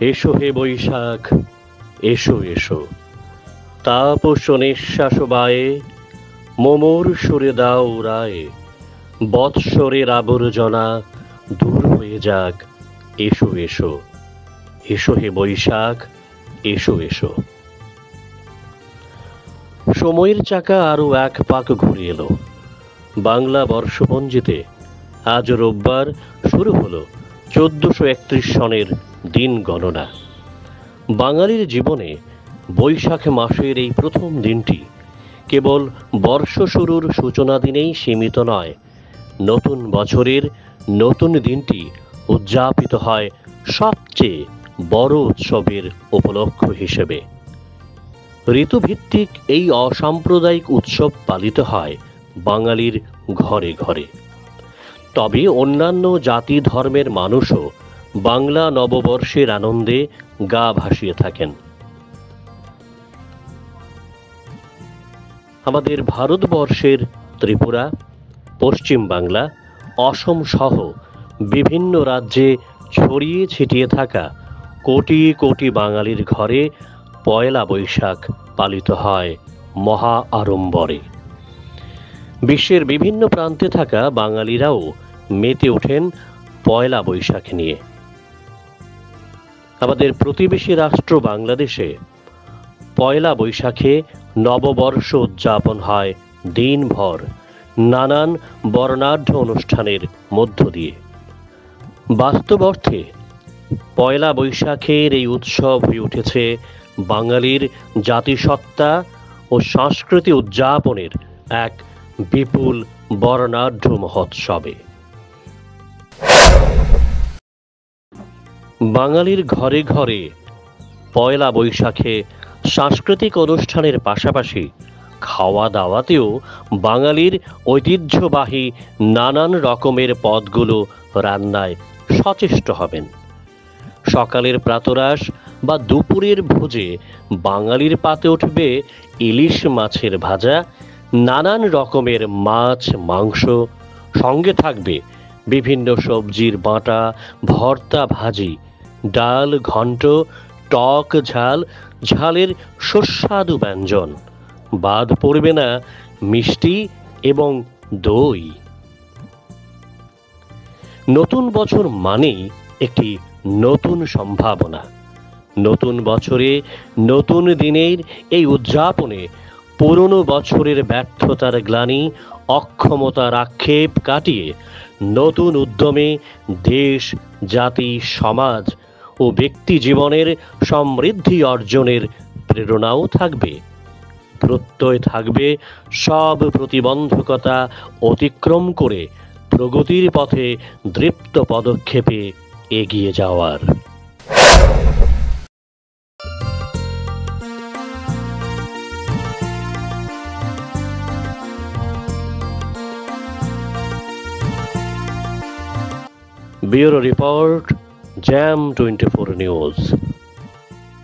এসো হে বৈশাখ, এসো এসো, তাপস নিঃশ্বাস বায়ে, মোমোর সুরে দাও রায়, বৎসরের আবর্জনা দূর হয়ে যাক, এসো এসো, এসো হে বৈশাখ, এসো এসো। সময়ের চাকা আরো এক পাক ঘুরে এলো। বাংলা বর্ষপঞ্জিতে আজ রোববার শুরু হলো 1431 সনের দিন গণনা। বাঙালির জীবনে বৈশাখ মাসের এই প্রথম দিনটি কেবল বর্ষ শুরুর সূচনা দিনেই সীমিত নয়, নতুন বছরের নতুন দিনটি উদযাপিত হয় সবচেয়ে বড় উৎসবের উপলক্ষ হিসেবে। ঋতুভিত্তিক এই অসাম্প্রদায়িক উৎসব পালিত হয় বাঙালির ঘরে ঘরে। তবে অন্যান্য জাতি ধর্মের মানুষও বাংলা নববর্ষের আনন্দে গা ভাসিয়ে থাকেন। আমাদের ভারতবর্ষের ত্রিপুরা, পশ্চিম বাংলা, অসম সহ বিভিন্ন রাজ্যে ছড়িয়ে ছিটিয়ে থাকা কোটি কোটি বাঙালির ঘরে পয়লা বৈশাখ পালিত হয় মহা আড়ম্বরে। বিশ্বের বিভিন্ন প্রান্তে থাকা বাঙালিরাও মেতে ওঠেন পয়লা বৈশাখ নিয়ে। আমাদের প্রতিবেশী রাষ্ট্র বাংলাদেশে পয়লা বৈশাখে নববর্ষ উদযাপন হয় দিনভর নানান বর্ণাঢ্য অনুষ্ঠানের মধ্য দিয়ে। বাস্তব অর্থে পয়লা বৈশাখের এই উৎসব হয়ে উঠেছে বাঙালির জাতিসত্তা ও সংস্কৃতি উদযাপনের এক বিপুল বর্ণাঢ্য মহোৎসবে। বাঙালির ঘরে ঘরে পয়লা বৈশাখে সাংস্কৃতিক অনুষ্ঠানের পাশাপাশি খাওয়া দাওয়াতেও বাঙালির ঐতিহ্যবাহী নানান রকমের পদগুলো রান্নায় সচেষ্ট হবেন। সকালের প্রাতরাশ বা দুপুরের ভোজে বাঙালির পাতে উঠবে ইলিশ মাছের ভাজা, নানান রকমের মাছ মাংস, সঙ্গে থাকবে বিভিন্ন সবজির বাটা, ভর্তা, ভাজি, ডাল, ঘন্ট, টক ঝাল, ঝালের সুস্বাদু ব্যঞ্জন। বাদ পড়বে না মিষ্টি এবং দই। নতুন বছর মানেই একটি নতুন সম্ভাবনা। নতুন বছরে নতুন দিনের এই উদযাপনে পুরনো বছরের ব্যর্থতার গ্লানি, অক্ষমতার আক্ষেপ কাটিয়ে নতুন উদ্যমে দেশ, জাতি, সমাজ ও ব্যক্তি জীবনের সমৃদ্ধি অর্জনের প্রেরণাও থাকবে। প্রত্যয় থাকবে সব প্রতিবন্ধকতা অতিক্রম করে প্রগতির পথে দৃপ্ত পদক্ষেপে এগিয়ে যাওয়ার। Bureau report, jam 24 news.